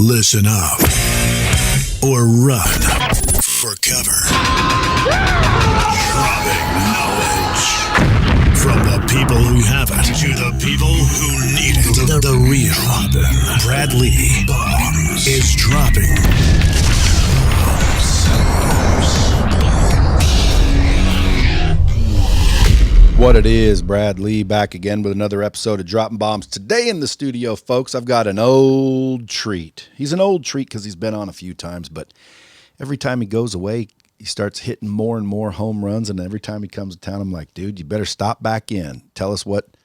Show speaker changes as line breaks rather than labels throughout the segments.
Listen up or run for cover. Dropping knowledge from the people who have it to the people who need it. The real Brad Lee is dropping
What it is, Brad Lee back again with another episode of Dropping Bombs. Today in the studio, folks, I've got an old treat. He's an old treat because he's been on a few times, but every time he goes away, he starts hitting more and more home runs, and every time he comes to town, I'm like, dude, you better stop back in. Tell us what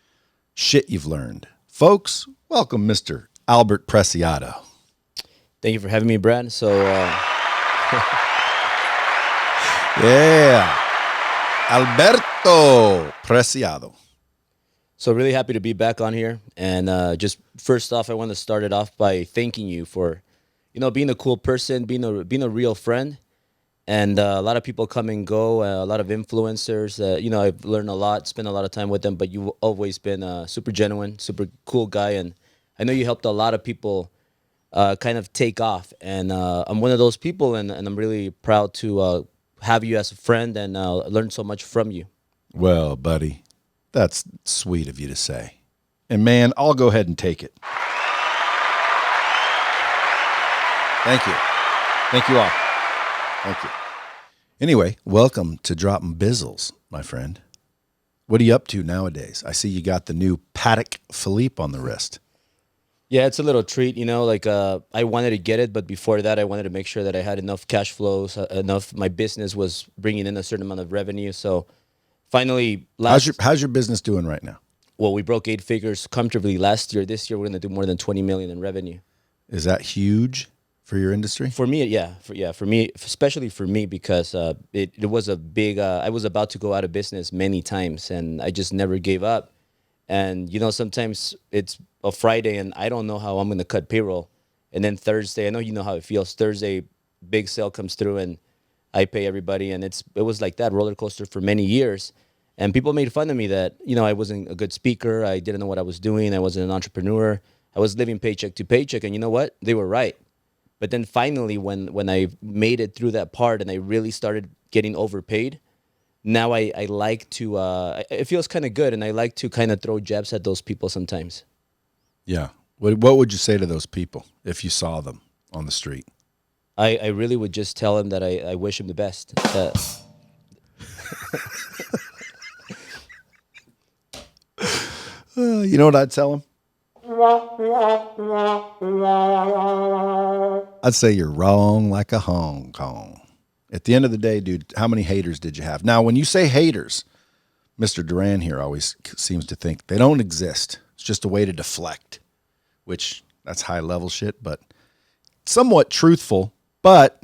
shit you've learned. Folks, welcome Mr. Albert Preciado.
Thank you for having me, Brad.
Yeah. Alberto Preciado.
So really happy to be back on here. And just first off, I want to start it off by thanking you for, being a cool person, being a real friend. And a lot of people come and go, a lot of influencers. I've learned a lot, spent a lot of time with them, but you've always been a super genuine, super cool guy. And I know you helped a lot of people kind of take off. And I'm one of those people, and I'm really proud to have you as a friend and learn so much from you.
Well, buddy, that's sweet of you to say. And man, I'll go ahead and take it. Thank you. Thank you all. Thank you. Anyway, welcome to Dropping Bizzles, my friend. What are you up to nowadays? I see you got the new Patek Philippe on the wrist.
Yeah, it's a little treat, I wanted to get it, but before that, I wanted to make sure that I had enough cash flows, my business was bringing in a certain amount of revenue. So finally,
how's your business doing right now?
Well, we broke 8 figures comfortably last year. This year, we're going to do more than 20 million in revenue.
Is that huge for your industry?
For me, yeah. For me, especially for me, because it was a big, I was about to go out of business many times, and I just never gave up. And, sometimes it's a Friday and I don't know how I'm going to cut payroll. And then Thursday, I know you know how it feels. Thursday, big sale comes through and I pay everybody. And it was like that roller coaster for many years. And people made fun of me that, I wasn't a good speaker. I didn't know what I was doing. I wasn't an entrepreneur. I was living paycheck to paycheck. And you know what? They were right. But then finally, when I made it through that part and I really started getting overpaid, now I like to, it feels kind of good, and I like to kind of throw jabs at those people sometimes.
Yeah. What would you say to those people if you saw them on the street?
I really would just tell them that I wish them the best.
You know what I'd tell them? I'd say you're wrong like a Hong Kong. At the end of the day, dude, how many haters did you have? Now, when you say haters, Mr. Duran here always seems to think they don't exist. It's just a way to deflect, which that's high-level shit, but somewhat truthful. But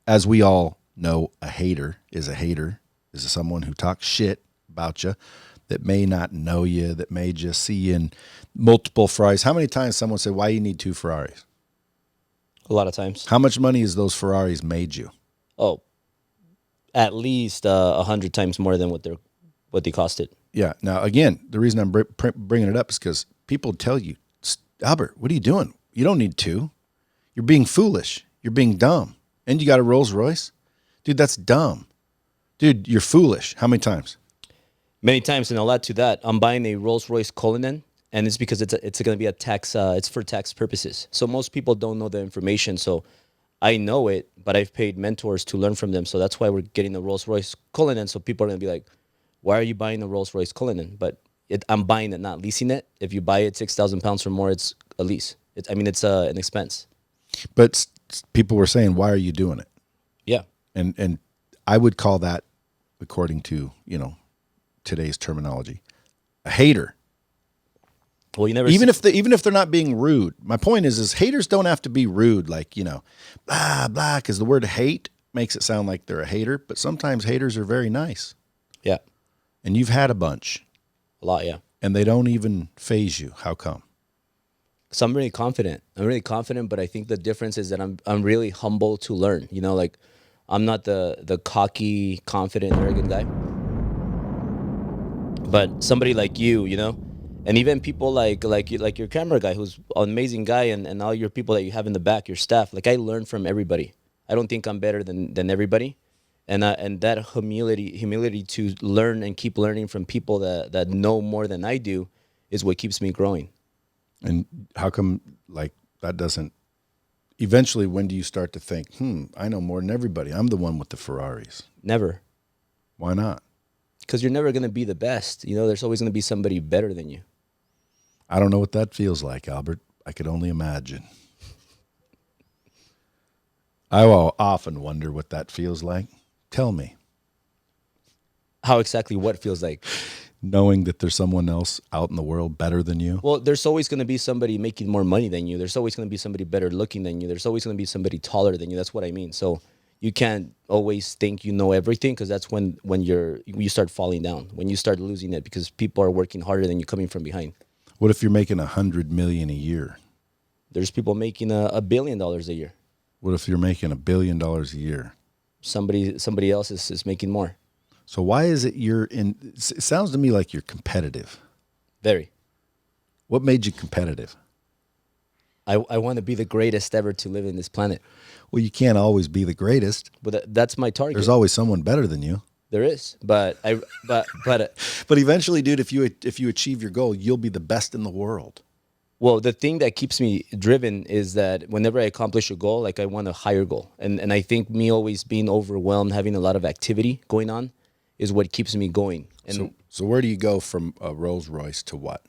as we all know, a hater is someone who talks shit about you, that may not know you, that may just see you in multiple Ferraris. How many times someone say, why you need 2 Ferraris?
A lot of times.
How much money has those Ferraris made you?
Oh, at least 100 times more than what they costed.
Yeah. Now, again, the reason I'm bringing it up is because people tell you, Albert, what are you doing? You don't need 2. You're being foolish. You're being dumb. And you got a Rolls Royce? Dude, that's dumb. Dude, you're foolish. How many times?
Many times, and I'll add to that. I'm buying a Rolls Royce Cullinan, and it's because it's going to be a tax. It's for tax purposes. So most people don't know the information. So I know it, but I've paid mentors to learn from them. So that's why we're getting the Rolls Royce Cullinan. So people are going to be like, why are you buying the Rolls Royce Cullinan? But I'm buying it, not leasing it. If you buy it 6,000 pounds or more, it's a lease. It's an expense.
But people were saying, why are you doing it?
Yeah.
And I would call that, according to, today's terminology, a hater.
Well, you never
even if they're not being rude. My point is haters don't have to be rude, like, blah blah, because the word hate makes it sound like they're a hater, but sometimes haters are very nice.
Yeah.
And you've had a bunch.
A lot, yeah.
And they don't even faze you. How come?
So I'm really confident. But I think the difference is that I'm really humble to learn. I'm not the cocky, confident, arrogant guy. But somebody like you, And even people like your camera guy, who's an amazing guy, and all your people that you have in the back, your staff. Like I learn from everybody. I don't think I'm better than everybody, and that humility to learn and keep learning from people that know more than I do is what keeps me growing.
And how come like that doesn't? Eventually, when do you start to think, I know more than everybody. I'm the one with the Ferraris.
Never.
Why not?
Because you're never going to be the best. You know, there's always going to be somebody better than you.
I don't know what that feels like, Albert. I could only imagine. I will often wonder what that feels like. Tell me.
How exactly what feels like?
Knowing that there's someone else out in the world better than you.
Well, there's always going to be somebody making more money than you. There's always going to be somebody better looking than you. There's always going to be somebody taller than you. That's what I mean. So you can't always think you know everything, because that's when you start falling down, when you start losing it, because people are working harder than you coming from behind.
What if you're making $100 million a year?
There's people making $1 billion a year.
What if you're making $1 billion a year?
Somebody else is making more.
So why is it it sounds to me like you're competitive.
Very.
What made you competitive?
I want to be the greatest ever to live in this planet.
Well, you can't always be the greatest.
But that's my target.
There's always someone better than you.
There is, but
But eventually, dude, if you achieve your goal, you'll be the best in the world.
well, the thing that keeps me driven is that whenever I accomplish a goal, like I want a higher goal, and I think me always being overwhelmed, having a lot of activity going on, is what keeps me going. And
So where do you go from a Rolls Royce to what?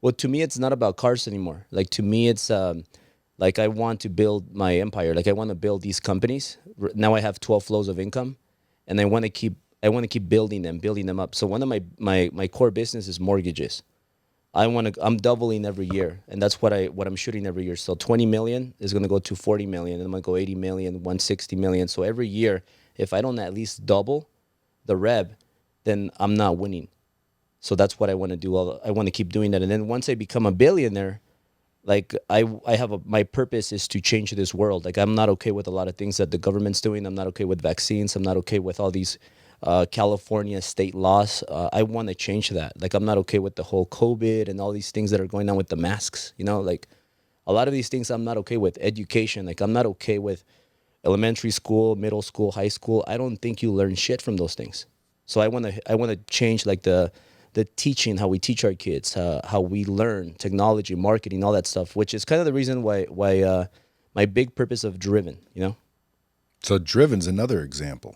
well, to me, it's not about cars anymore. Like to me, it's like I want to build my empire. Like I want to build these companies. Now I have 12 flows of income, and I want to keep building them up. So one of my core business is mortgages. I'm doubling every year, and that's what I'm shooting every year. So 20 million is going to go to 40 million, and I'm going to go 80 million, 160 million. So every year, if I don't at least double the rev, then I'm not winning. So that's what I want to do. I want to keep doing that. And then once I become a billionaire, like my purpose is to change this world. Like I'm not okay with a lot of things that the government's doing. I'm not okay with vaccines. I'm not okay with all these California state laws. I want to change that. Like I'm not okay with the whole COVID and all these things that are going on with the masks. You know, like a lot of these things I'm not okay with. Education, like I'm not okay with elementary school, middle school, high school. I don't think you learn shit from those things. So I want to change like the teaching, how we teach our kids, how we learn technology, marketing, all that stuff, which is kind of the reason why my big purpose of Driven, you know?
So Driven's another example.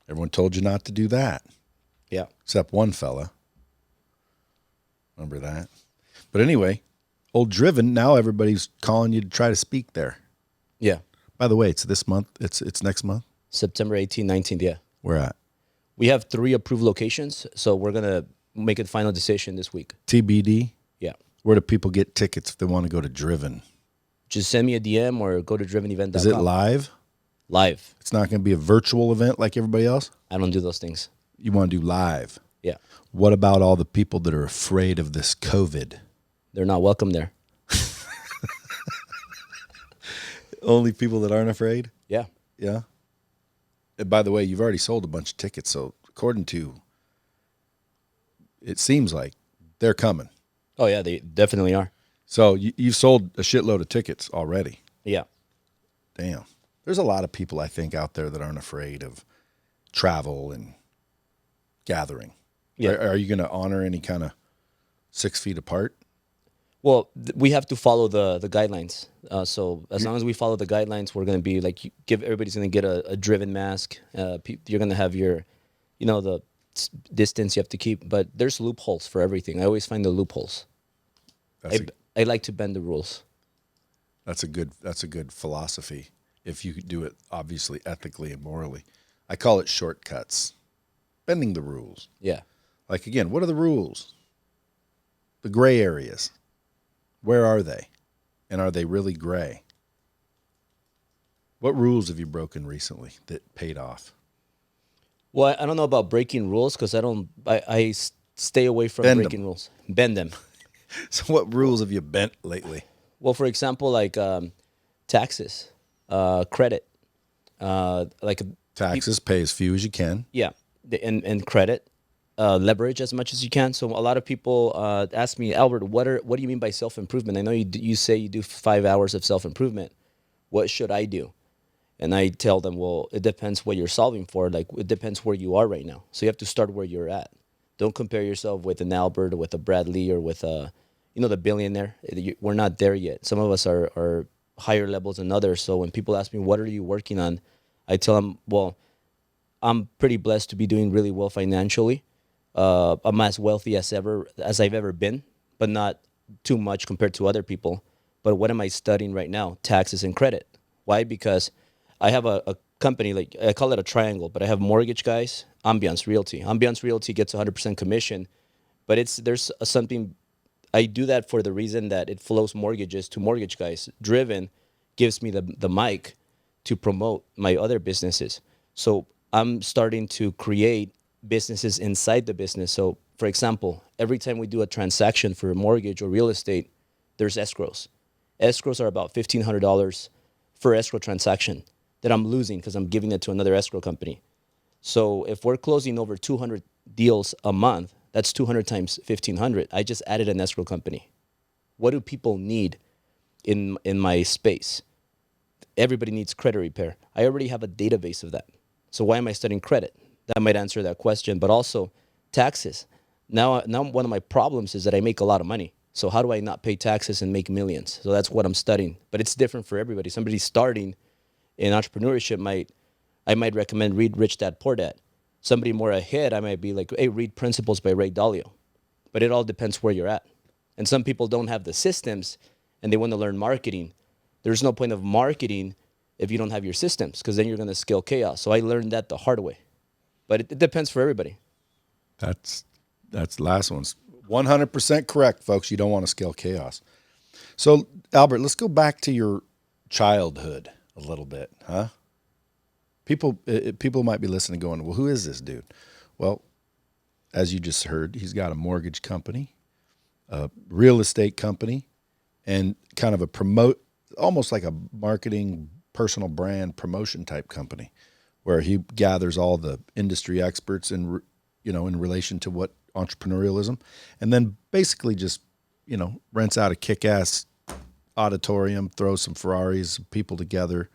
Everyone told you not to do that.
Yeah.
Except one fella. Remember that? But anyway, old Driven, now everybody's calling you to try to speak there.
Yeah.
By the way, it's this month. It's next month.
September 18th, 19th, yeah.
Where at?
We have 3 approved locations, so we're going to make a final decision this week.
TBD?
Yeah.
Where do people get tickets if they want to go to Driven?
Just send me a DM or go to drivenevent.com.
Is it live?
Live.
It's not going to be a virtual event like everybody else?
I don't do those things.
You want to do live?
Yeah.
What about all the people that are afraid of this COVID?
They're not welcome there.
Only people that aren't afraid?
Yeah.
Yeah. And by the way, you've already sold a bunch of tickets, so according to, it seems like they're coming.
Oh, yeah, they definitely are.
So you've sold a shitload of tickets already.
Yeah.
Damn. There's a lot of people, I think, out there that aren't afraid of travel and gathering.
Yeah.
Are you going to honor any kind of 6 feet apart?
Well, we have to follow the guidelines. So as long as we follow the guidelines, we're going to be like, everybody's going to get a Driven mask. You're going to have your, the distance you have to keep. But there's loopholes for everything. I always find the loopholes. I like to bend the rules.
That's a good philosophy. If you do it, obviously, ethically and morally. I call it shortcuts. Bending the rules.
Yeah.
Like, again, what are the rules? The gray areas. Where are they? And are they really gray? What rules have you broken recently that paid off?
Well, I don't know about breaking rules because I stay away from breaking rules. Bend them.
So what rules have you bent lately?
Well, for example, like taxes, credit. Like
Taxes, pay as few as you can.
Yeah, and credit. leverage as much as you can. So a lot of people ask me, Albert, what do you mean by self improvement? I know you say you do 5 hours of self improvement. What should I do? And I tell them, well, it depends what you're solving for. Like, it depends where you are right now. So you have to start where you're at. Don't compare yourself with an Albert or with a Bradley or with a, the billionaire. We're not there yet. Some of us are higher levels than others. So when people ask me, what are you working on? I tell them, well, I'm pretty blessed to be doing really well financially. I'm as wealthy as I've ever been, but not too much compared to other people. But what am I studying right now? Taxes and credit. Why? Because I have a company, like I call it a triangle, but I have mortgage guys, Ambiance Realty. Ambiance Realty gets 100% commission, but there's something. I do that for the reason that it flows mortgages to mortgage guys. Driven gives me the mic to promote my other businesses. So I'm starting to create businesses inside the business. So, for example, every time we do a transaction for a mortgage or real estate, there's escrows. Escrows are about $1,500 for escrow transaction that I'm losing because I'm giving it to another escrow company. So if we're closing over 200 deals a month, that's 200 times 1,500. I just added an escrow company. What do people need in my space? Everybody needs credit repair. I already have a database of that. So why am I studying credit? That might answer that question. But also taxes. Now one of my problems is that I make a lot of money. So how do I not pay taxes and make millions? So that's what I'm studying. But it's different for everybody. Somebody starting in entrepreneurship I might recommend read Rich Dad Poor Dad. Somebody more ahead, I might be like, hey, read Principles by Ray Dalio. But it all depends where you're at. And some people don't have the systems and they want to learn marketing. There's no point of marketing if you don't have your systems, because then you're going to scale chaos. So I learned that the hard way. But it depends for everybody.
That's the last one's 100% correct, folks. You don't want to scale chaos. So, Albert, let's go back to your childhood a little bit, huh? People might be listening going, well, who is this dude? Well, as you just heard, he's got a mortgage company, a real estate company, and kind of almost like a marketing personal brand promotion type company where he gathers all the industry experts in relation to what entrepreneurialism, and then basically just, rents out a kick-ass auditorium, throws some Ferraris, people together,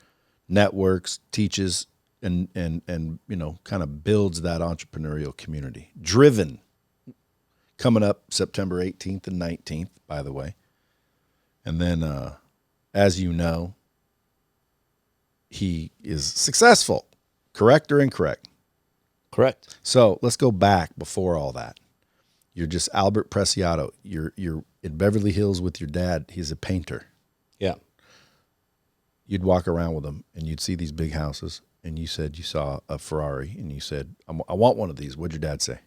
networks, teaches, and kind of builds that entrepreneurial community. Driven, coming up September 18th and 19th, by the way. And then, as you know, he is successful. Correct or incorrect?
Correct.
So let's go back before all that. You're just Albert Preciado. You're in Beverly Hills with your dad. He's a painter.
Yeah.
You'd walk around with him and you'd see these big houses, and you said you saw a Ferrari and you said, I want one of these. What'd your dad say?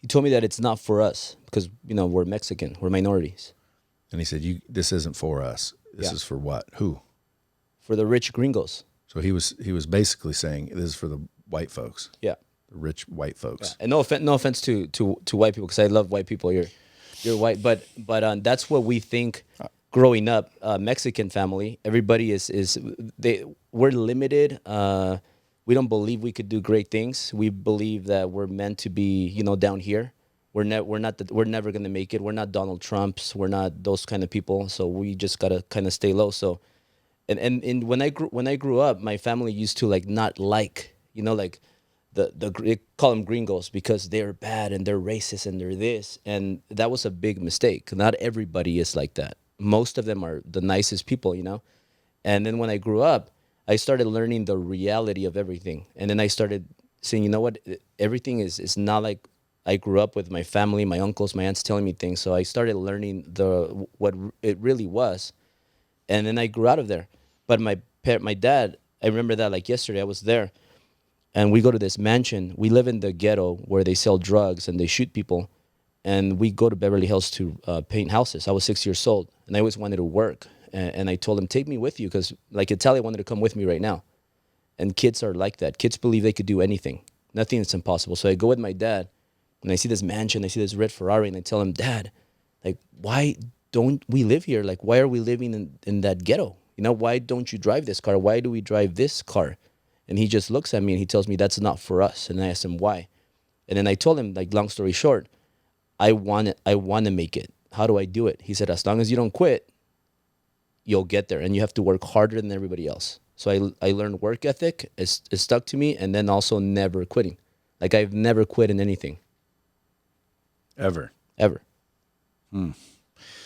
He told me that it's not for us because, we're Mexican. We're minorities.
And he said, this isn't for us. This is for what? Who?
For the rich gringos.
So he was basically saying this is for the white folks.
Yeah.
The rich white folks.
Yeah. And no offense to white people, because I love white people. You're white, but that's what we think. Growing up, Mexican family, everybody we're limited. We don't believe we could do great things. We believe that we're meant to be, down here. We're never going to make it. We're not Donald Trumps. We're not those kind of people. So we just got to kind of stay low. So, and when I grew up, my family used to not like, they call them gringos because they're bad and they're racist and they're this. And that was a big mistake. Not everybody is like that. Most of them are the nicest people, And then when I grew up, I started learning the reality of everything. And then I started saying, you know what? Everything is not like I grew up with my family, my uncles, my aunts telling me things. So I started learning what it really was. And then I grew out of there. But my dad, I remember that like yesterday, I was there. And we go to this mansion. We live in the ghetto where they sell drugs and they shoot people. And we go to Beverly Hills to paint houses. I was 6 years old, and I always wanted to work. And I told him, take me with you, because like Italia wanted to come with me right now. And kids are like that. Kids believe they could do anything. Nothing is impossible. So I go with my dad, and I see this mansion. I see this red Ferrari, and I tell him, Dad, why don't we live here? Why are we living in that ghetto? Why don't you drive this car? Why do we drive this car? And he just looks at me, and he tells me that's not for us. And I asked him why. And then I told him, like, long story short, I want it. I want to make it. How do I do it? He said, as long as you don't quit, you'll get there, and you have to work harder than everybody else. So I learned work ethic. It stuck to me, and then also never quitting. Like, I've never quit in anything.
Ever.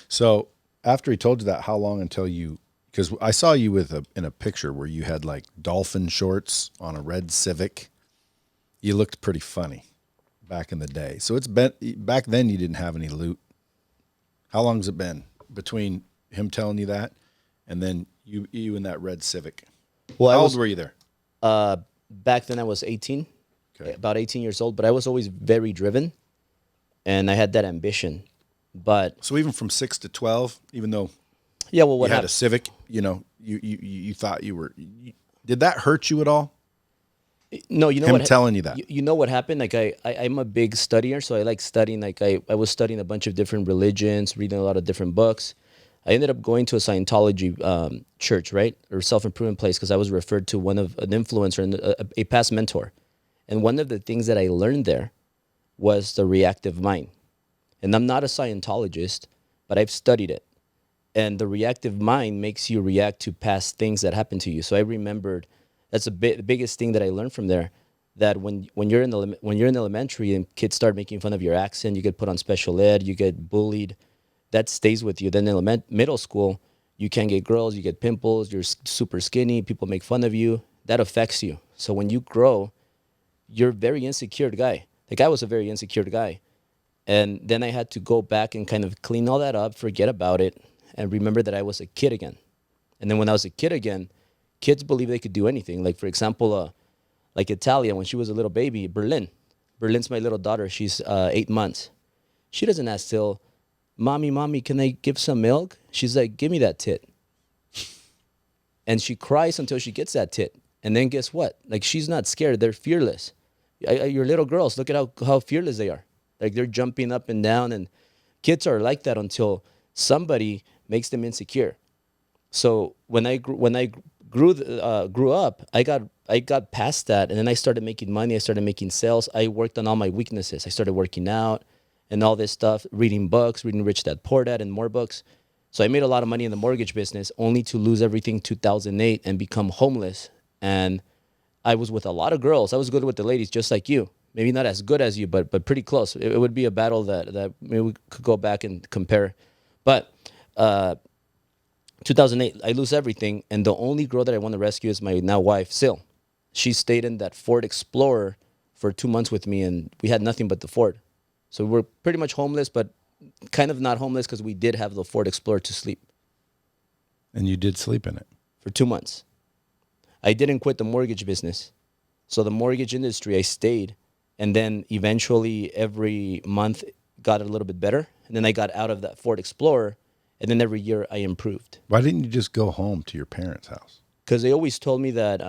So after he told you that, how long until you, because I saw you in a picture where you had like dolphin shorts on a red Civic. You looked pretty funny back in the day. So it's been, back then you didn't have any loot. How long has it been between him telling you that and then you in that red Civic?
Well,
how old were you there?
Back then I was 18,
Okay.
about 18 years old, but I was always very driven, and I had that ambition. But
So even from 6 to 12, even though
yeah, well, what
you had a
happened?
Civic, you thought you were, did that hurt you at all?
No, you know
Him
what?
telling you that.
You know what happened? Like I'm a big studier, so I like studying. Like I was studying a bunch of different religions, reading a lot of different books. I ended up going to a Scientology church, right, or self-improvement place, because I was referred to an influencer and a past mentor. And one of the things that I learned there was the reactive mind. And I'm not a Scientologist, but I've studied it. And the reactive mind makes you react to past things that happened to you. So I remembered that's the biggest thing that I learned from there. That when you're in elementary and kids start making fun of your accent, you get put on special ed, you get bullied. That stays with you. Then in middle school, you can't get girls, you get pimples, you're super skinny, people make fun of you. That affects you. So when you grow, you're a very insecure guy. Like I was a very insecure guy. And then I had to go back and kind of clean all that up, forget about it, and remember that I was a kid again. And then when I was a kid again, kids believe they could do anything. Like, for example, like Italia, when she was a little baby, Berlin's my little daughter. She's 8 months. She doesn't ask still, Mommy, can I give some milk? She's like, give me that tit. And she cries until she gets that tit. And then guess what? Like, she's not scared. They're fearless. Your little girls, look at how fearless they are. Like, they're jumping up and down. And kids are like that until somebody makes them insecure. So when I grew up, I got past that, and then I started making money. I started making sales. I worked on all my weaknesses. I started working out and all this stuff, reading books, reading Rich Dad Poor Dad, and more books. So I made a lot of money in the mortgage business, only to lose everything 2008 and become homeless. And I was with a lot of girls. I was good with the ladies, just like you. Maybe not as good as you, but pretty close. It would be a battle that maybe we could go back and compare. But 2008, I lose everything, and the only girl that I want to rescue is my now wife, Sil. She stayed in that Ford Explorer for 2 months with me, and we had nothing but the Ford. So we were pretty much homeless, but kind of not homeless because we did have the Ford Explorer to sleep.
And you did sleep in it.
For 2 months. I didn't quit the mortgage business. So the mortgage industry, I stayed, and then eventually every month got a little bit better, and then I got out of that Ford Explorer, and then every year I improved.
Why didn't you just go home to your parents' house?
Because they always told me that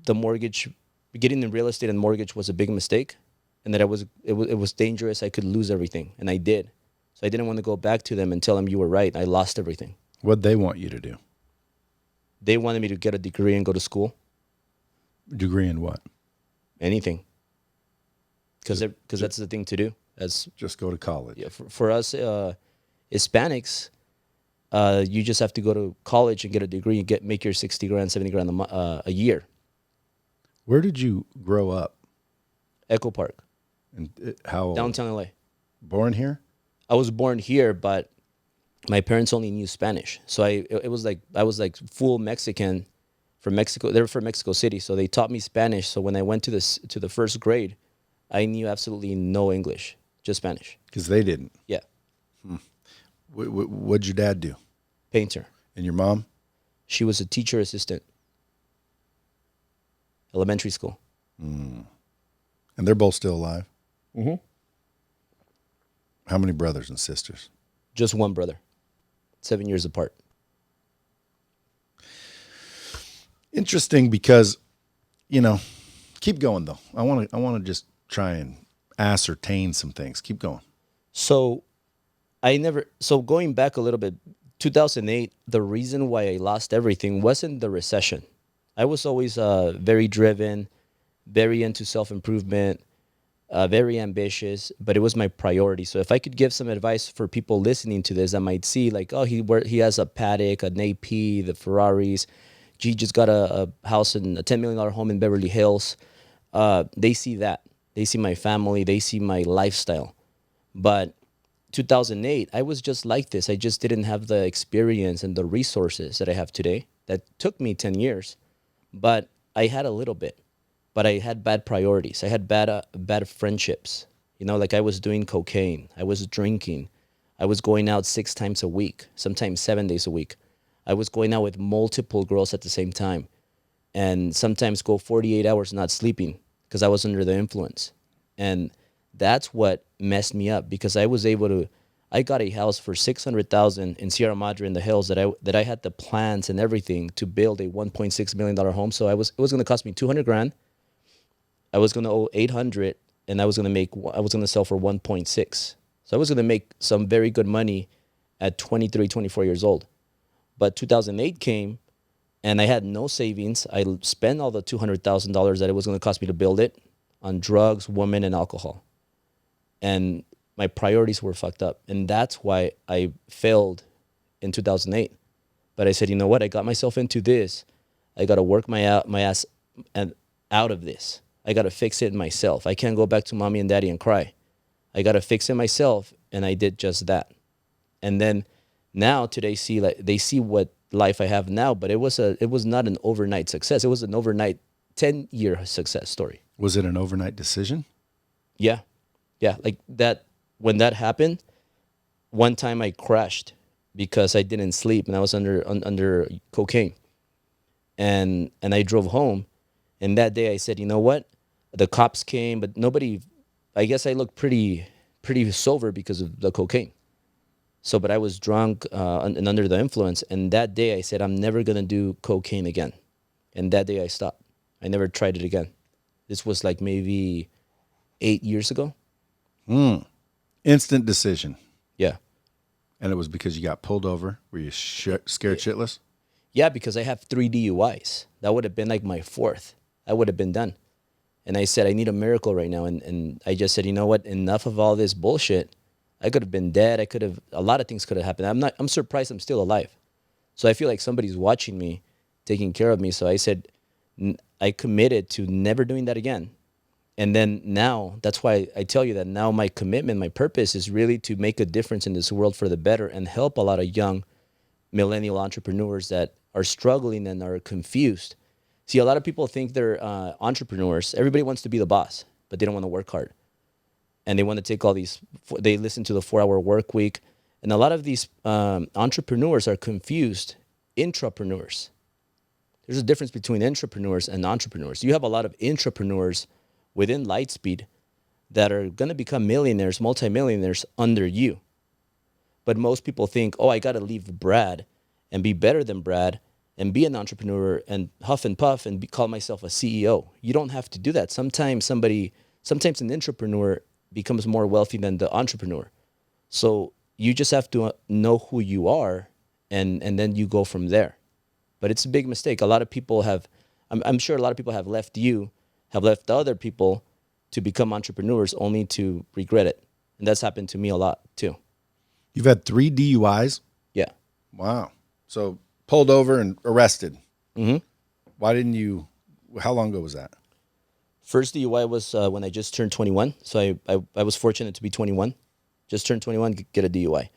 the mortgage, getting in real estate and mortgage was a big mistake, and that it was dangerous. I could lose everything, and I did. So I didn't want to go back to them and tell them you were right. I lost everything.
What'd they want you to do?
They wanted me to get a degree and go to school.
Degree in what?
Anything. Because that's the thing to do.
Just go to college.
Yeah, for us Hispanics, you just have to go to college and get a degree and make your 60 grand, 70 grand a year.
Where did you grow up?
Echo Park,
And how old?
downtown LA.
Born here?
I was born here, but my parents only knew Spanish. So I was like full Mexican from Mexico. They were from Mexico City, so they taught me Spanish. So when I went to the first grade, I knew absolutely no English, just Spanish.
Because they didn't.
Yeah.
What'd your dad do?
Painter.
And your mom?
She was a teacher assistant. Elementary school.
And they're both still alive? Mm-hmm. How many brothers and sisters?
Just one brother. 7 years apart.
Interesting because, keep going though. I want to just try and ascertain some things. Keep going.
So going back a little bit, 2008, the reason why I lost everything wasn't the recession. I was always very driven, very into self-improvement. very ambitious, but it was my priority. So if I could give some advice for people listening to this that might see like, oh, he has a Paddock, an AP, the Ferraris, he just got a house in a $10 million home in Beverly Hills. They see that. They see my family. They see my lifestyle. But 2008, I was just like this. I just didn't have the experience and the resources that I have today. That took me 10 years, but I had a little bit. But I had bad priorities. I had bad friendships. You know, like I was doing cocaine. I was drinking. I was going out 6 times a week, sometimes 7 days a week. I was going out with multiple girls at the same time, and sometimes go 48 hours not sleeping because I was under the influence. And that's what messed me up because I got a house for 600,000 in Sierra Madre in the hills that I had the plans and everything to build a $1.6 million home. So it was going to cost me 200 grand. I was going to owe 800 and I was going to sell for 1.6. So I was going to make some very good money at 23, 24 years old. But 2008 came and I had no savings. I spent all the $200,000 that it was going to cost me to build it on drugs, women, and alcohol. And my priorities were fucked up. And that's why I failed in 2008. But I said, you know what? I got myself into this. I got to work my ass and out of this. I got to fix it myself. I can't go back to mommy and daddy and cry. I got to fix it myself. And I did just that. And then now today they see what life I have now, but it was not an overnight success. It was an overnight 10-year success story.
Was it an overnight decision?
Yeah. Like that, when that happened, one time I crashed because I didn't sleep and I was under cocaine. And I drove home, and that day I said, you know what? The cops came, but nobody, I guess I looked pretty sober because of the cocaine. So, but I was drunk and under the influence. And that day I said, I'm never going to do cocaine again. And that day I stopped. I never tried it again. This was like maybe 8 years ago.
Instant decision.
Yeah.
And it was because you got pulled over? Were you scared shitless?
Yeah, because I have 3 DUIs. That would have been like my 4th. I would have been done. And I said, I need a miracle right now. And I just said, you know what? Enough of all this bullshit. I could have been dead. A lot of things could have happened. I'm surprised I'm still alive. So I feel like somebody's watching me, taking care of me. So I said, I committed to never doing that again. And then now, that's why I tell you that now my commitment, my purpose is really to make a difference in this world for the better and help a lot of young millennial entrepreneurs that are struggling and are confused. See, a lot of people think they're entrepreneurs. Everybody wants to be the boss, but they don't want to work hard. And they want to take they listen to the 4-hour work week. And a lot of these entrepreneurs are confused intrapreneurs. There's a difference between intrapreneurs and entrepreneurs. You have a lot of intrapreneurs within Lightspeed that are going to become millionaires, multimillionaires under you. But most people think, oh, I got to leave Brad and be better than Brad and be an entrepreneur and huff and puff and call myself a CEO. You don't have to do that. Sometimes an intrapreneur becomes more wealthy than the entrepreneur. So you just have to know who you are and then you go from there. But it's a big mistake. A lot of people I'm sure a lot of people have left other people to become entrepreneurs only to regret it. And that's happened to me a lot too.
You've had 3 DUIs?
Yeah.
Wow. So pulled over and arrested.
Mm-hmm.
How long ago was that?
First DUI was when I just turned 21. So I was fortunate to be 21. Just turned 21, get a DUI.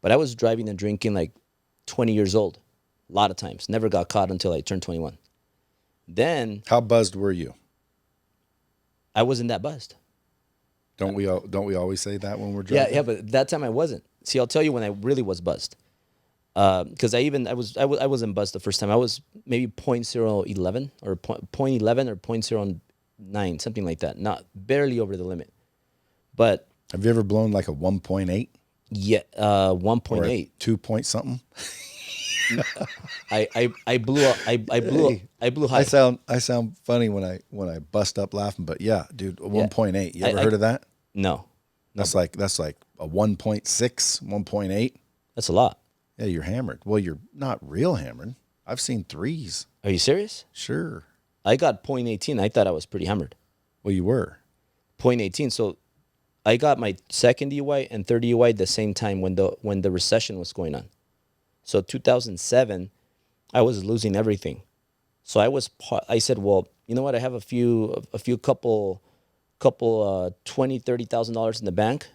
But I was driving and drinking like 20 years old. A lot of times. Never got caught until I turned 21. Then...
How buzzed were you?
I wasn't that buzzed.
Don't we always say that when we're driving?
Yeah, but that time I wasn't. See, I'll tell you when I really was buzzed. Because I wasn't buzzed the first time. I was maybe 0.011 or 0.11 or 0.09, something like that. Not barely over the limit. But
have you ever blown like a 1.8?
Yeah, 1.8.
2 point something?
I blew high.
I sound funny when I bust up laughing, but yeah, dude, 1.8. You ever heard of that?
No.
That's like a 1.6, 1.8.
That's a lot.
Yeah, you're hammered. Well, you're not real hammered. I've seen 3s.
Are you serious?
Sure.
I got 0.18. I thought I was pretty hammered.
Well, you were.
.18. So I got my second DUI and third DUI at the same time when the recession was going on. So 2007, I was losing everything. So I said, well, you know what? I have a couple $20,000-$30,000 in the bank.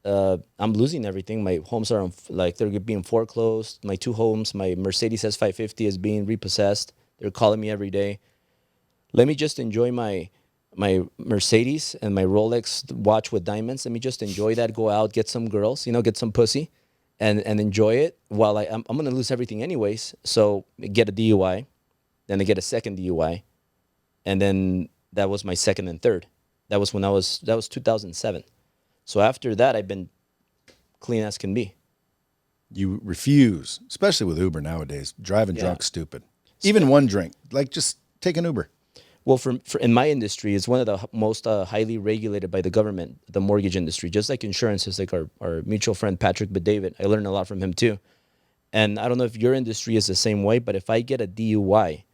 I'm losing everything. My homes are they're being foreclosed. My two homes, my Mercedes S550 is being repossessed. They're calling me every day. Let me just enjoy my Mercedes and my Rolex watch with diamonds. Let me just enjoy that. Go out, get some girls, get some pussy, and enjoy it. While I'm gonna lose everything anyways. So get a DUI, then I get a second DUI, and then that was my second and third. That was 2007. So after that, I've been clean as can be.
You refuse, especially with Uber nowadays. Driving
Yeah.
drunk, stupid. Even one drink, like just take an Uber.
Well, for in my industry, it's one of the most highly regulated by the government, the mortgage industry, just like insurance is like our mutual friend, Patrick David. I learned a lot from him too. And I don't know if your industry is the same way, but if I get a DUI,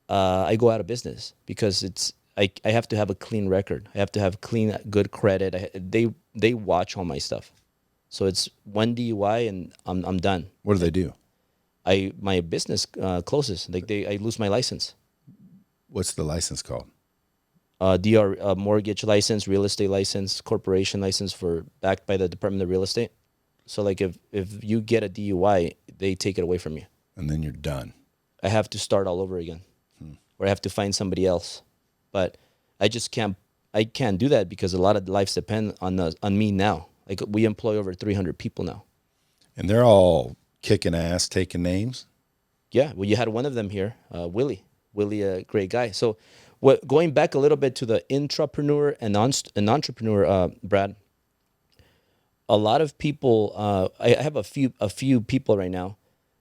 I go out of business because I have to have a clean record. I have to have clean, good credit. They watch all my stuff. So it's one DUI and I'm done.
What do they do?
My business closes. I lose my license.
What's the license called?
Mortgage license, real estate license, corporation license backed by the Department of Real Estate. So like if you get a DUI, they take it away from you.
And then you're done.
I have to start all over again, or I have to find somebody else. But I can't do that because a lot of lives depend on me now. Like we employ over 300 people now.
And they're all kicking ass, taking names.
Yeah, well, you had one of them here, Willie. Willie, a great guy. So, going back a little bit to the intrapreneur and entrepreneur, Brad. A lot of people, I have a few people right now.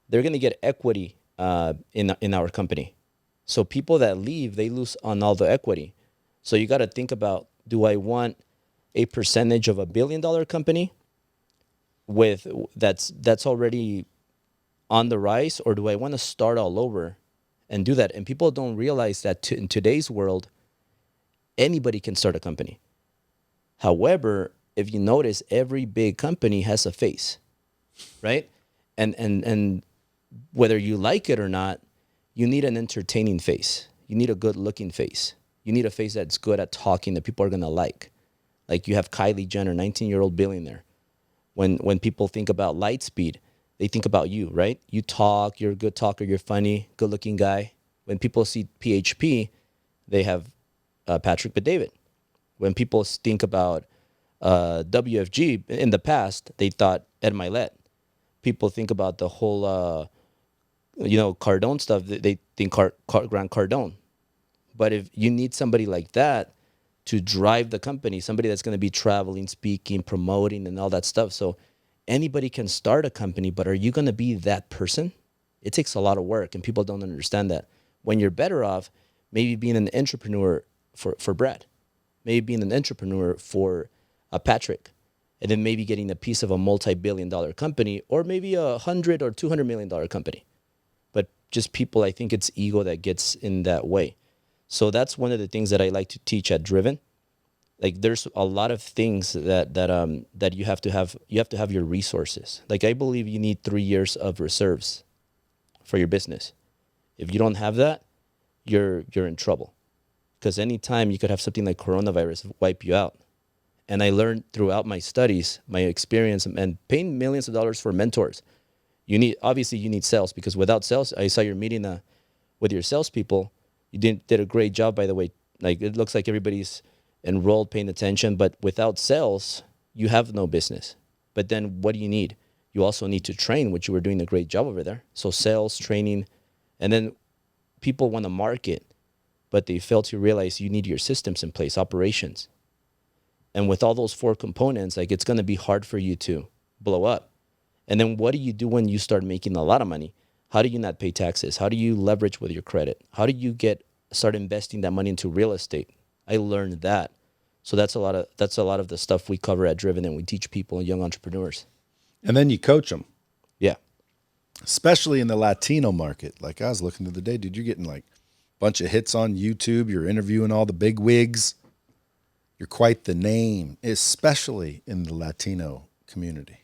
They're going to get equity in our company. So people that leave, they lose on all the equity. So you got to think about: do I want a percentage of $1 billion company with that's already on the rise, or do I want to start all over and do that? And people don't realize that in today's world, anybody can start a company. However, if you notice, every big company has a face, right? And whether you like it or not, you need an entertaining face. You need a good-looking face. You need a face that's good at talking that people are gonna like. Like you have Kylie Jenner, 19-year-old billionaire. When people think about Lightspeed, they think about you, right? You talk, you're a good talker, you're funny, good-looking guy. When people see PHP, they have Patrick David. When people think about WFG, in the past, they thought Ed Milet. People think about the whole, Cardone stuff. They think Grant Cardone. But if you need somebody like that to drive the company, somebody that's going to be traveling, speaking, promoting, and all that stuff. So anybody can start a company, but are you going to be that person? It takes a lot of work, and people don't understand that. When you're better off, maybe being an entrepreneur for Brad, maybe being an entrepreneur for Patrick, and then maybe getting a piece of a multi-billion-dollar company, or maybe $100 or $200 million company. But just people, I think it's ego that gets in that way. So that's one of the things that I like to teach at Driven. Like there's a lot of things that you have to have. You have to have your resources. Like I believe you need 3 years of reserves for your business. If you don't have that, you're in trouble. Because anytime you could have something like coronavirus wipe you out. And I learned throughout my studies, my experience, and paying millions of dollars for mentors. You need sales, because without sales, I saw your meeting with your salespeople. You did a great job, by the way. Like it looks like everybody's enrolled, paying attention, but without sales, you have no business. But then what do you need? You also need to train, which you were doing a great job over there. So sales, training, and then people want to market, but they fail to realize you need your systems in place, operations. And with all those 4 components, like it's going to be hard for you to blow up. And then what do you do when you start making a lot of money? How do you not pay taxes? How do you leverage with your credit? How do you start investing that money into real estate? I learned that. So that's a lot of the stuff we cover at Driven, and we teach people, young entrepreneurs.
And then you coach them.
Yeah.
Especially in the Latino market. Like I was looking the other day, dude, you're getting like a bunch of hits on YouTube. You're interviewing all the big wigs. You're quite the name, especially in the Latino community.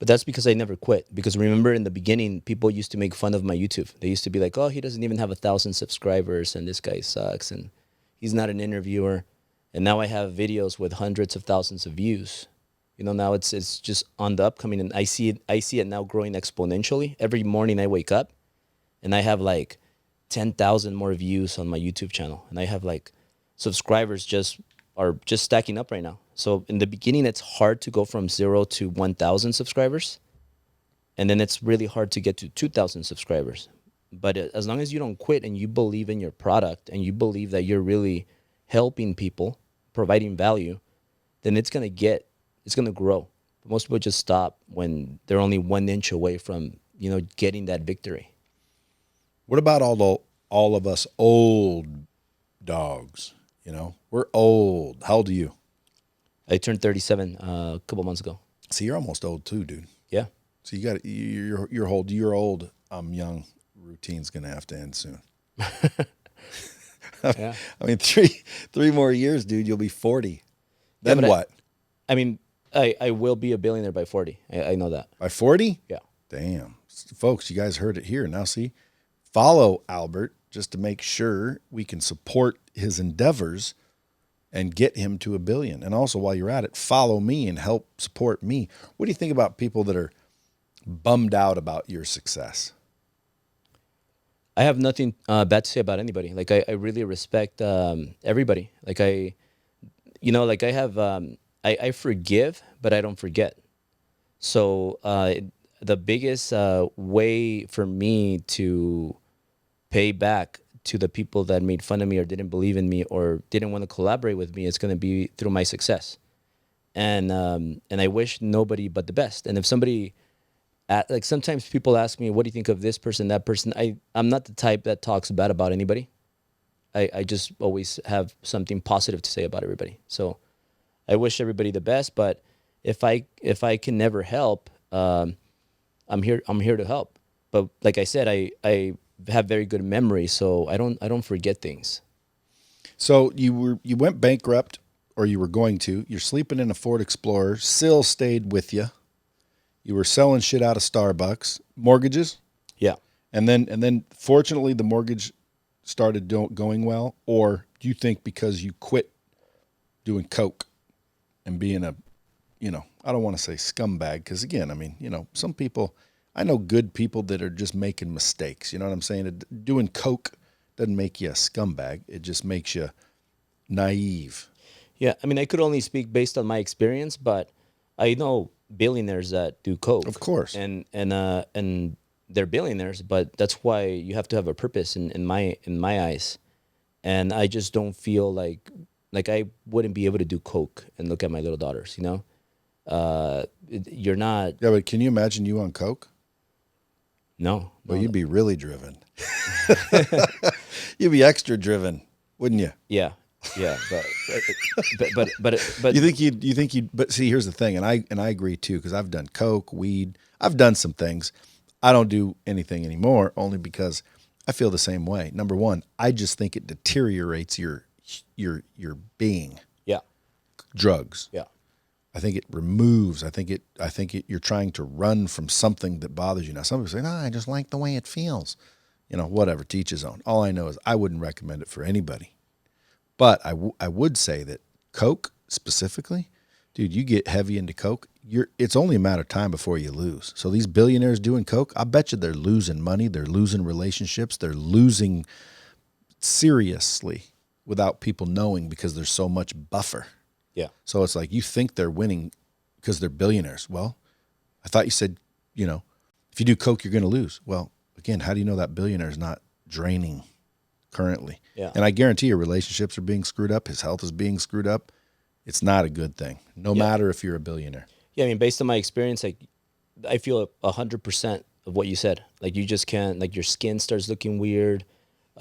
But that's because I never quit. Because remember in the beginning, people used to make fun of my YouTube. They used to be like, oh, he doesn't even have 1,000 subscribers and this guy sucks and he's not an interviewer. And now I have videos with hundreds of thousands of views. You know, now it's just on the upcoming, and I see it now growing exponentially. Every morning I wake up and I have like 10,000 more views on my YouTube channel. And I have like subscribers are just stacking up right now. So in the beginning, it's hard to go from 0 to 1,000 subscribers. And then it's really hard to get to 2,000 subscribers. But as long as you don't quit and you believe in your product and you believe that you're really helping people, providing value, then it's going to grow. But most people just stop when they're only 1 inch away from, getting that victory.
What about all of us old dogs? We're old. How old are you?
I turned 37 a couple months ago.
See, you're almost old too, dude.
Yeah.
So you're old. You're old. I'm young. Routine's gonna have to end soon.
Yeah.
I mean, three more years, dude. You'll be 40. Then what?
I will be a billionaire by 40. I know that.
By 40?
Yeah.
Damn, folks, you guys heard it here. Now, see, follow Albert just to make sure we can support his endeavors and get him to $1 billion. And also, while you're at it, follow me and help support me. What do you think about people that are bummed out about your success?
I have nothing bad to say about anybody. Like I really respect everybody. Like I forgive, but I don't forget. So the biggest way for me to pay back to the people that made fun of me or didn't believe in me or didn't want to collaborate with me is going to be through my success. And I wish nobody but the best. And if somebody, like sometimes people ask me, what do you think of this person, that person? I'm not the type that talks bad about anybody. I just always have something positive to say about everybody. So I wish everybody the best, but if I can never help, I'm here to help. But like I said, I have very good memory, so I don't forget things.
So you went bankrupt, or you were going to. You're sleeping in a Ford Explorer. Still stayed with you. You were selling shit out of Starbucks. Mortgages?
Yeah.
And then fortunately the mortgage started going well, or do you think because you quit doing coke and being a, I don't want to say scumbag, because again, I mean, some people, I know good people that are just making mistakes. You know what I'm saying? Doing coke doesn't make you a scumbag. It just makes you naive.
Yeah, I mean, I could only speak based on my experience, but I know billionaires that do coke.
Of course.
And they're billionaires, but that's why you have to have a purpose in my eyes. And I just don't feel like I wouldn't be able to do coke and look at my little daughters, You're not.
Yeah, but can you imagine you on coke?
No.
Well, you'd be really driven. You'd be extra driven, wouldn't you?
Yeah, but
you think you'd. But see, here's the thing, and I agree too, because I've done coke, weed, I've done some things. I don't do anything anymore, only because I feel the same way. Number one, I just think it deteriorates your being.
Yeah.
Drugs.
Yeah.
I think it removes. I think you're trying to run from something that bothers you. Now, some people say, "No, I just like the way it feels." Whatever. To each his own. All I know is I wouldn't recommend it for anybody. But I would say that coke specifically, dude, you get heavy into coke, it's only a matter of time before you lose. So these billionaires doing coke, I bet you they're losing money, they're losing relationships, they're losing seriously without people knowing because there's so much buffer.
Yeah.
So it's like you think they're winning because they're billionaires. Well, I thought you said, if you do coke, you're going to lose. Well, again, how do you know that billionaire is not draining currently?
Yeah.
And I guarantee your relationships are being screwed up. His health is being screwed up. It's not a good thing, no matter if you're a billionaire.
Yeah, I mean, based on my experience, I feel 100% of what you said. Like you just can't. Like your skin starts looking weird.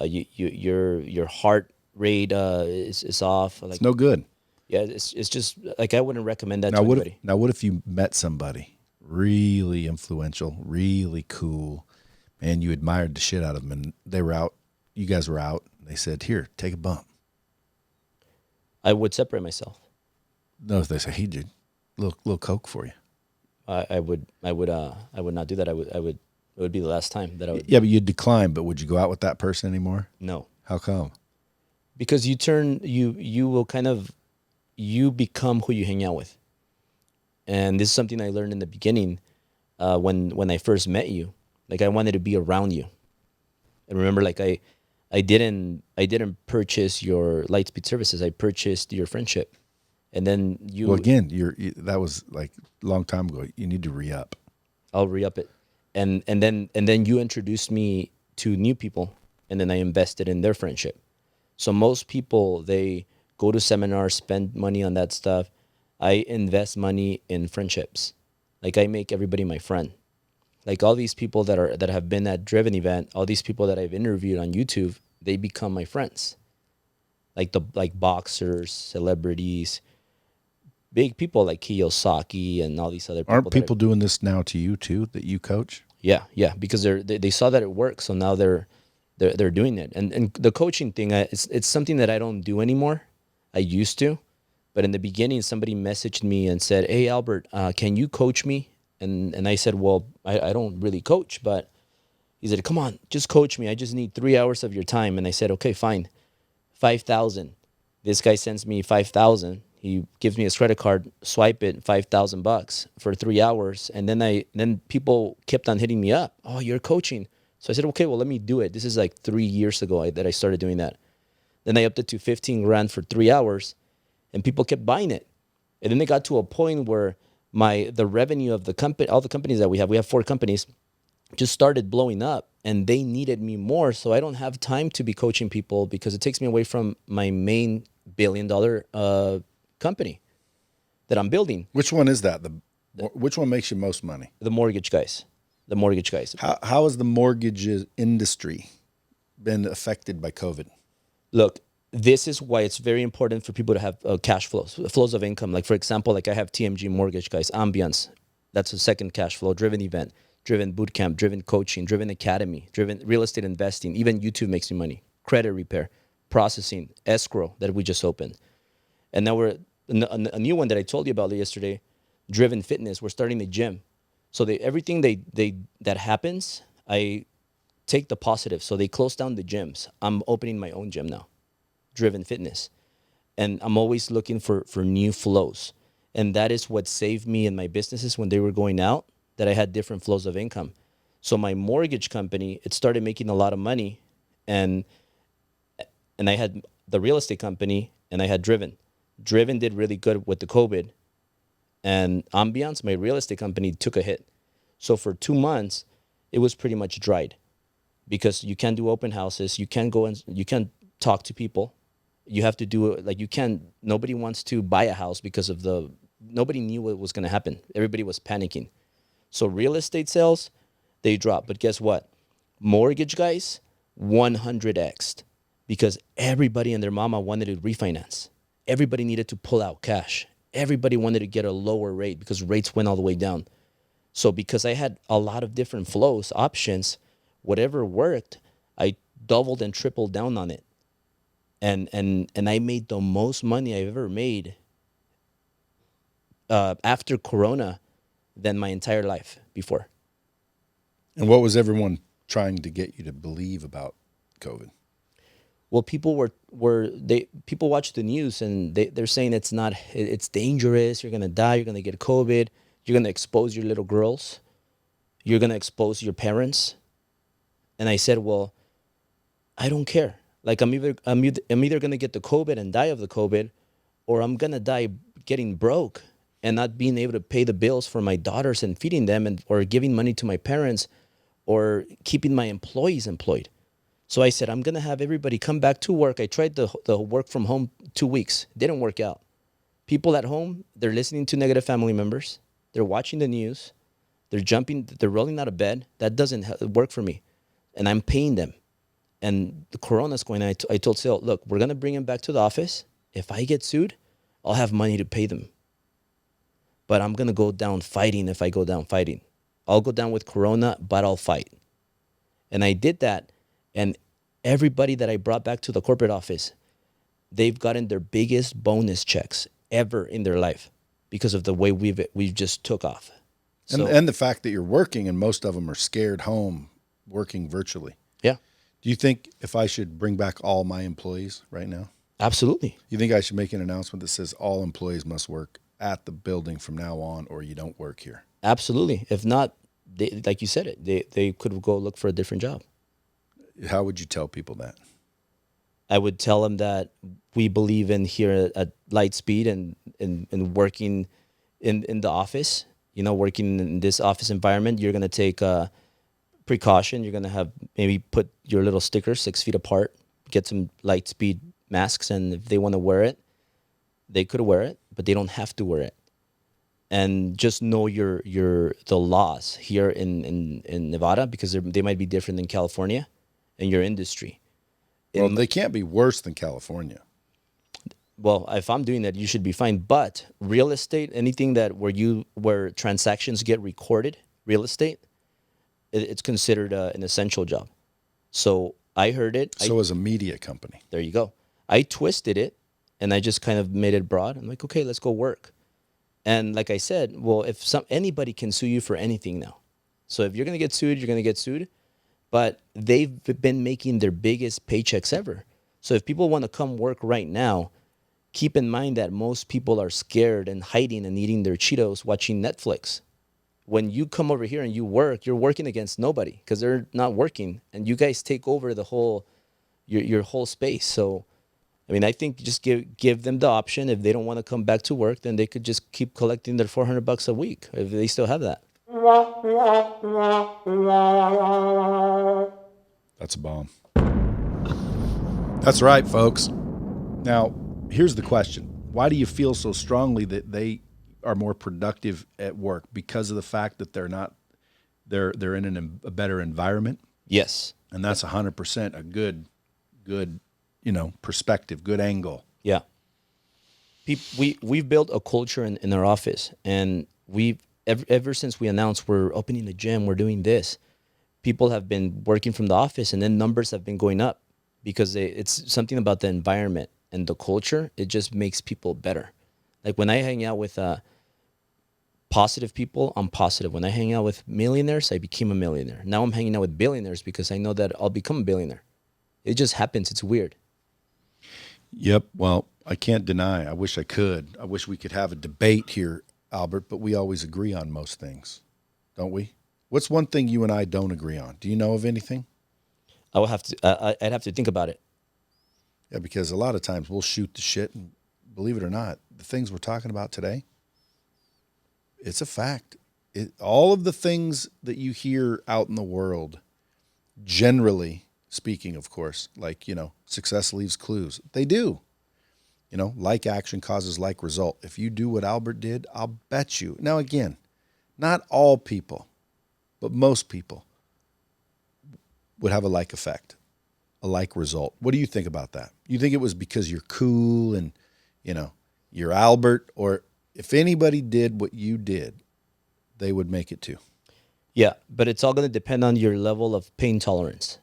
Your heart rate is off. Like
it's no good.
Yeah, it's just like I wouldn't recommend that to anybody.
Now, what if you met somebody really influential, really cool, and you admired the shit out of them, and they were out, you guys were out, and they said, "Here, take a bump."
I would separate myself.
No, they say, hey, dude, little Coke for you.
I would not do that. It would be the last time that I would.
Yeah, but you'd decline, but would you go out with that person anymore?
No,
How come?
because you will kind of, you become who you hang out with. And this is something I learned in the beginning, when I first met you. Like, I wanted to be around you. And remember, like, I didn't purchase your Lightspeed services. I purchased your friendship. And then
Well, again, that was like a long time ago. You need to re-up.
I'll re-up it. And then you introduced me to new people, and then I invested in their friendship. So most people, they go to seminars, spend money on that stuff. I invest money in friendships. Like, I make everybody my friend. Like, all these people that have been at Driven event, all these people that I've interviewed on YouTube, they become my friends. Like boxers, celebrities, big people like Kiyosaki and all these other people.
Aren't people doing this now to you too, that you coach?
Yeah, because they saw that it works, so now they're doing it. And the coaching thing, it's something that I don't do anymore. I used to, but in the beginning, somebody messaged me and said, "Hey Albert, can you coach me?" And I said, "Well, I don't really coach," but he said, "Come on, just coach me. I just need 3 hours of your time." And I said, "Okay, fine, 5,000." This guy sends me 5,000. He gives me his credit card, swipe it, $5,000 for 3 hours, and then people kept on hitting me up. Oh, you're coaching. So I said, okay, well, let me do it. This is like 3 years ago that I started doing that. Then I upped it to 15 grand for 3 hours, and people kept buying it. And then it got to a point where the revenue of the company, all the companies that we have 4 companies, just started blowing up, and they needed me more. So I don't have time to be coaching people because it takes me away from my main $1 billion company that I'm building.
Which one is that? Which one makes you most money?
The mortgage guys. The mortgage guys.
How has the mortgage industry been affected by COVID?
Look, this is why it's very important for people to have cash flows of income. Like, for example, like I have TMG mortgage guys, Ambiance. That's a second cash flow, Driven event, Driven bootcamp, Driven coaching, Driven academy, Driven real estate investing. Even YouTube makes me money. Credit repair, processing, escrow that we just opened. And now we're a new one that I told you about yesterday, Driven fitness. We're starting a gym. So everything that happens, I take the positive. So they close down the gyms. I'm opening my own gym now, Driven fitness. And I'm always looking for new flows. And that is what saved me in my businesses when they were going out, that I had different flows of income. So my mortgage company, it started making a lot of money. And I had the real estate company, and I had Driven. Driven did really good with the COVID. And Ambiance, my real estate company, took a hit. So for 2 months, it was pretty much dried because you can't do open houses. You can't go and you can't talk to people. You have to do it like you can't. Nobody wants to buy a house because of nobody knew what was going to happen. Everybody was panicking. So real estate sales, they dropped. But guess what? Mortgage guys, 100x'd because everybody and their mama wanted to refinance. Everybody needed to pull out cash. Everybody wanted to get a lower rate because rates went all the way down. So because I had a lot of different flows, options, whatever worked, I doubled and tripled down on it. And I made the most money I've ever made after Corona than my entire life before.
And what was everyone trying to get you to believe about COVID?
Well, people people watch the news and they're saying it's dangerous. You're gonna die. You're gonna get COVID. You're gonna expose your little girls. You're gonna expose your parents. And I said, well, I don't care. Like I'm either gonna get the COVID and die of the COVID, or I'm gonna die getting broke and not being able to pay the bills for my daughters and feeding them, or giving money to my parents, or keeping my employees employed. So I said, I'm going to have everybody come back to work. I tried the work from home 2 weeks. Didn't work out. People at home, they're listening to negative family members. They're watching the news. They're rolling out of bed. That doesn't work for me. And I'm paying them. And the corona's going on. I told Sil, look, we're going to bring them back to the office. If I get sued, I'll have money to pay them. But I'm going to go down fighting if I go down fighting. I'll go down with Corona, but I'll fight. And I did that. And everybody that I brought back to the corporate office, they've gotten their biggest bonus checks ever in their life because of the way we've just took off. So,
And the fact that you're working and most of them are scared home working virtually.
yeah,
Do you think if I should bring back all my employees right now?
absolutely.
You think I should make an announcement that says all employees must work at the building from now on or you don't work here?
Absolutely. If not, they, like you said it, they could go look for a different job.
How would you tell people that?
I would tell them that we believe in here at Lightspeed and working in the office, working in this office environment. You're going to take precaution. You're going to have maybe put your little sticker 6 feet apart, get some Lightspeed masks. And if they want to wear it, they could wear it, but they don't have to wear it. And just know the laws here in Nevada, because they might be different than California and your industry.
Well, they can't be worse than California.
Well, if I'm doing that, you should be fine. But real estate, anything that where transactions get recorded, real estate, it's considered an essential job. So I heard it.
So as a media company.
There you go. I twisted it, and I just kind of made it broad. I'm like, okay, let's go work. And like I said, well, if anybody can sue you for anything now. So if you're gonna get sued, you're gonna get sued. But they've been making their biggest paychecks ever. So if people want to come work right now, keep in mind that most people are scared and hiding and eating their Cheetos watching Netflix. When you come over here and you work, you're working against nobody because they're not working, and you guys take over the whole your whole space. So, I mean, I think just give them the option. If they don't want to come back to work, then they could just keep collecting their $400 a week if they still have that.
That's a bomb. That's right, folks. Now, here's the question. Why do you feel so strongly that they are more productive at work? Because of the fact that they're in a better environment?
Yes.
And that's 100% a good, perspective, good angle.
Yeah. We've built a culture in our office, and we've ever since we announced we're opening a gym, we're doing this, people have been working from the office, and then numbers have been going up because it's something about the environment and the culture. It just makes people better. Like when I hang out with positive people, I'm positive. When I hang out with millionaires, I became a millionaire. Now I'm hanging out with billionaires because I know that I'll become a billionaire. It just happens. It's weird.
Yep. Well, I can't deny. I wish I could. I wish we could have a debate here, Albert, but we always agree on most things, don't we? What's one thing you and I don't agree on? Do you know of anything?
I would have to. I'd have to think about it.
Yeah, because a lot of times we'll shoot the shit, and believe it or not, the things we're talking about today, it's a fact. All of the things that you hear out in the world, generally speaking, of course, like, success leaves clues. They do. Like action causes like result. If you do what Albert did, I'll bet you. Now, again, not all people, but most people would have a like effect, a like result. What do you think about that? You think it was because you're cool and, you're Albert, or if anybody did what you did, they would make it too?
Yeah, but it's all going to depend on your level of pain tolerance,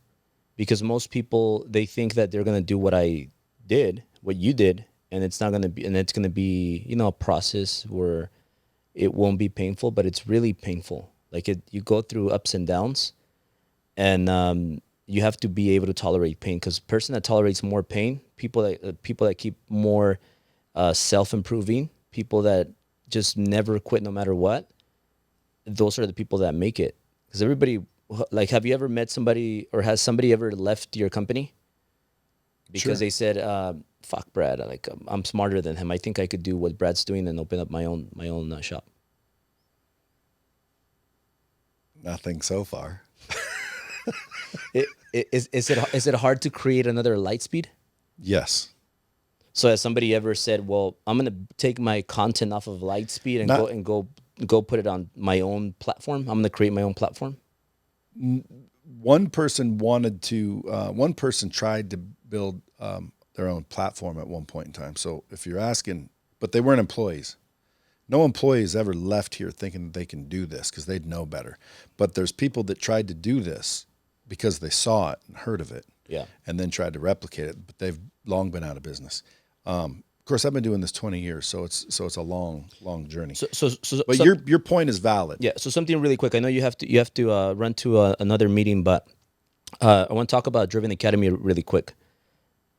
because most people, they think that they're going to do what I did, what you did, and it's not going to be, and it's going to be, a process where it won't be painful, but it's really painful. Like you go through ups and downs, and you have to be able to tolerate pain, because a person that tolerates more pain, people that keep more self-improving, people that just never quit no matter what, those are the people that make it. Because everybody, like, have you ever met somebody, or has somebody ever left your company because they said, fuck Brad, like, I'm smarter than him, I think I could do what Brad's doing and open up my own shop?
Nothing so far.
Is it hard to create another Lightspeed?
Yes.
So has somebody ever said, well, I'm going to take my content off of Lightspeed and go put it on my own platform? I'm going to create my own platform?
One person tried to build their own platform at one point in time. So if you're asking, but they weren't employees. No employees ever left here thinking that they can do this because they'd know better. But there's people that tried to do this because they saw it and heard of it,
yeah,
and then tried to replicate it. But long been out of business. Of course, I've been doing this 20 years, so it's a long journey. But your point is valid.
Yeah. So something really quick. I know you have to run to another meeting, but I want to talk about Driven Academy really quick.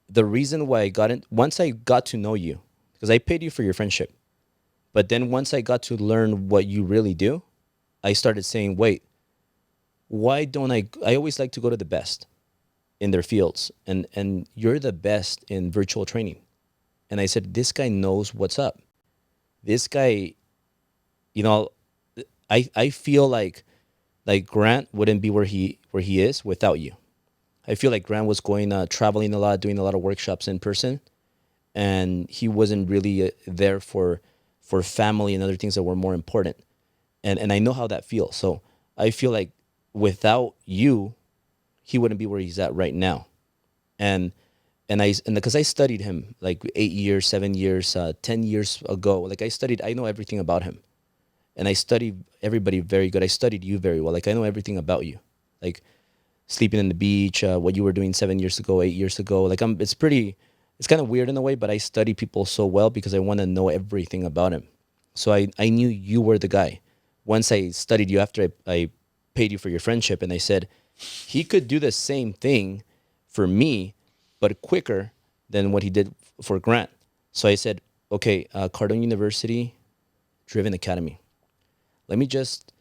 The reason why I got in, once I got to know you, because I paid you for your friendship, but then once I got to learn what you really do, I started saying, wait, why don't I always like to go to the best in their fields, and you're the best in virtual training. And I said, this guy knows what's up. This guy, I feel like Grant wouldn't be where he is without you. I feel like Grant was going traveling a lot, doing a lot of workshops in person, and he wasn't really there for family and other things that were more important. And I know how that feels. So I feel like without you, he wouldn't be where he's at right now. And because I studied him like 8 years, 7 years, 10 years ago. Like I know everything about him, and I studied everybody very good. I studied you very well. Like I know everything about you, like sleeping on the beach, what you were doing 7 years ago, 8 years ago. Like it's kind of weird in a way, but I study people so well because I want to know everything about him. So I knew you were the guy. Once I studied you after I paid you for your friendship, and I said, he could do the same thing for me, but quicker than what he did for Grant. So I said, okay, Cardone University, Driven Academy. Let me just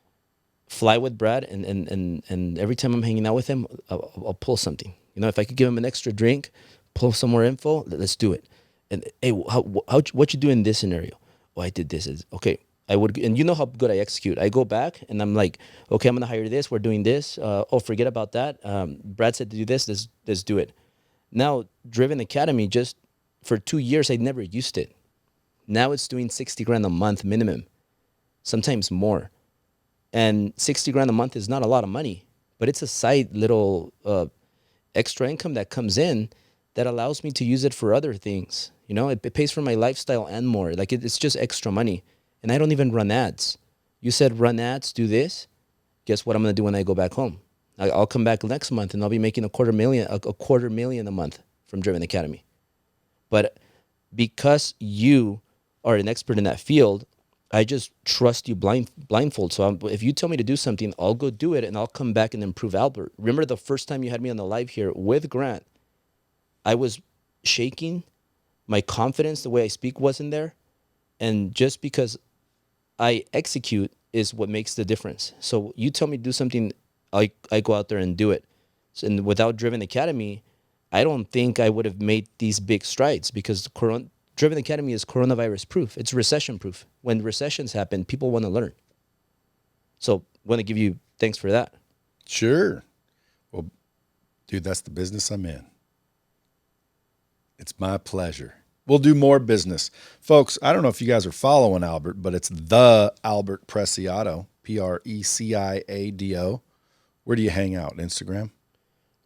fly with Brad, and every time I'm hanging out with him, I'll pull something. If I could give him an extra drink, pull some more info, let's do it. And hey, what you do in this scenario? Oh, I did this. Okay. I would, and you know how good I execute. I go back and I'm like, okay, I'm gonna hire this. We're doing this. Oh, forget about that. Brad said to do this. Let's do it. Now, Driven Academy, just for 2 years, I never used it. Now it's doing 60 grand a month minimum, sometimes more. And 60 grand a month is not a lot of money, but it's a side little extra income that comes in that allows me to use it for other things. It pays for my lifestyle and more. Like it's just extra money. And I don't even run ads. You said run ads, do this. Guess what I'm going to do when I go back home? I'll come back next month and I'll be making a quarter million a month from Driven Academy. But because you are an expert in that field, I just trust you blindfold. So if you tell me to do something, I'll go do it, and I'll come back and improve Albert. Remember the first time you had me on the live here with Grant, I was shaking. My confidence, the way I speak, wasn't there. And just because I execute is what makes the difference. So you tell me to do something, I go out there and do it. So, and without Driven Academy, I don't think I would have made these big strides, because Driven Academy is coronavirus proof. It's recession proof. When recessions happen, people want to learn. So want to give you thanks for that.
Sure. Well, dude, that's the business I'm in. It's my pleasure. We'll do more business. Folks, I don't know if you guys are following Albert, but it's the Albert Preciado, Preciado. Where do you hang out? Instagram?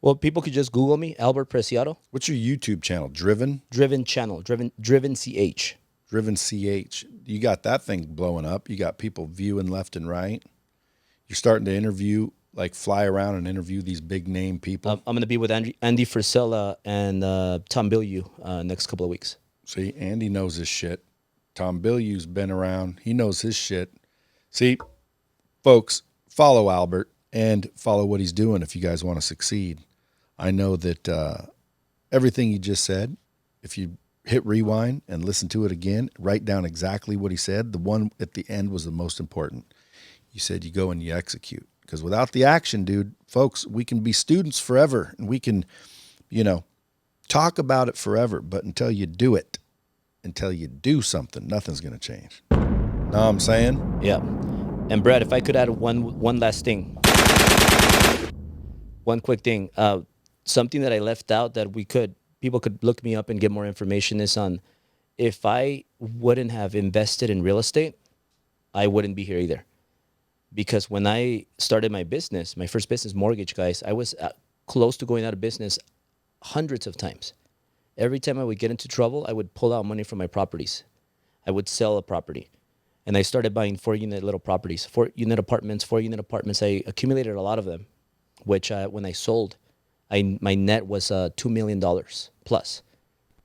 Well, people could just Google me, Albert Preciado.
What's your YouTube channel? Driven
channel, Driven CH.
Driven CH. You got that thing blowing up. You got people viewing left and right. You're starting to interview, like fly around and interview these big name people.
I'm going to be with Andy Frisella and Tom Bilyeu next couple of weeks.
See, Andy knows his shit. Tom Bilyeu's been around. He knows his shit. See, folks, follow Albert and follow what he's doing if you guys want to succeed. I know that everything you just said, if you hit rewind and listen to it again, write down exactly what he said. The one at the end was the most important. You said you go and you execute. Because without the action, dude, folks, we can be students forever, and we can, talk about it forever. But until you do it, until you do something, nothing's going to change. Know what I'm saying?
Yeah. And Brad, if I could add one last thing. One quick thing. Something that I left out that people could look me up and get more information is on, if I wouldn't have invested in real estate, I wouldn't be here either. Because when I started my business, my first business, mortgage, guys, I was close to going out of business hundreds of times. Every time I would get into trouble, I would pull out money from my properties. I would sell a property. And I started buying 4-unit little properties, 4-unit apartments, 4-unit apartments. I accumulated a lot of them, which when I sold, my net was $2 million plus.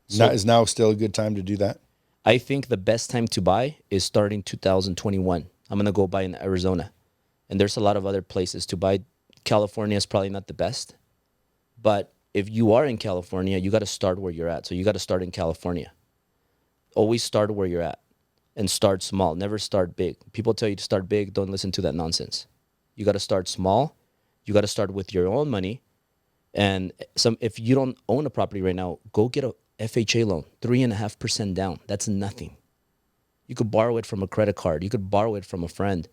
So
Is now still a good time to do that?
I think the best time to buy is starting 2021. I'm going to go buy in Arizona. And there's a lot of other places to buy. California is probably not the best. But if you are in California, you got to start where you're at. So you got to start in California. Always start where you're at and start small. Never start big. People tell you to start big. Don't listen to that nonsense. You got to start small. You got to start with your own money. And if you don't own a property right now, go get a FHA loan, 3.5% down. That's nothing. You could borrow it from a credit card. You could borrow it from a friend.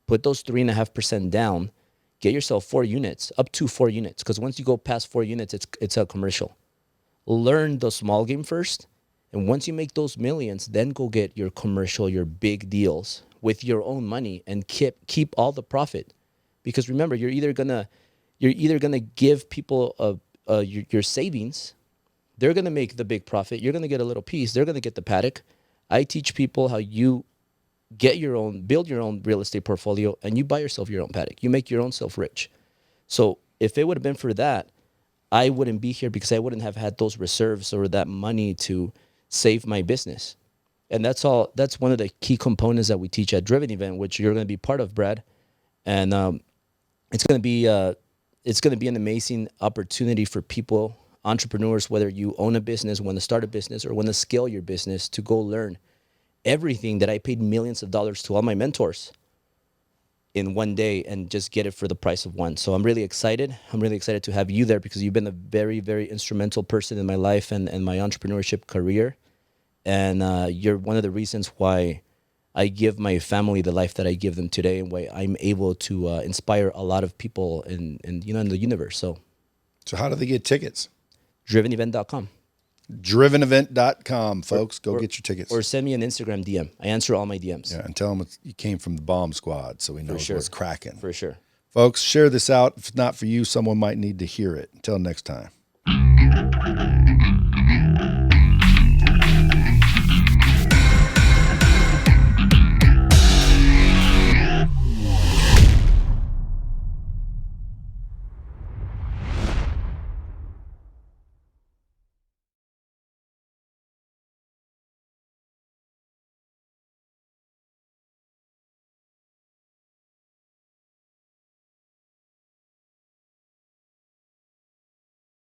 Put those 3.5% down. Get yourself 4 units, up to 4 units. Because once you go past 4 units, it's a commercial. Learn the small game first. And once you make those millions, then go get your commercial, your big deals with your own money and keep all the profit. Because remember, you're either gonna give people your savings. They're gonna make the big profit. You're gonna get a little piece. They're gonna get the paddock. I teach people how you build your own real estate portfolio, and you buy yourself your own paddock. You make your own self rich. So if it would have been for that, I wouldn't be here because I wouldn't have had those reserves or that money to save my business. And that's all. That's one of the key components that we teach at Driven Event, which you're going to be part of, Brad. And it's going to be an amazing opportunity for people, entrepreneurs, whether you own a business, want to start a business, or want to scale your business, to go learn everything that I paid millions of dollars to all my mentors in one day and just get it for the price of one. So I'm really excited. I'm really excited to have you there because you've been a very, very instrumental person in my life and my entrepreneurship career. And you're one of the reasons why I give my family the life that I give them today, and why I'm able to inspire a lot of people in the universe. So
how do they get tickets?
drivenevent.com.
drivenevent.com, folks. Go get your tickets.
Or send me an Instagram DM. I answer all my DMs.
Yeah, and tell them you came from the bomb squad, so we know what's cracking.
For sure.
Folks, share this out. If not for you, someone might need to hear it. Until next time.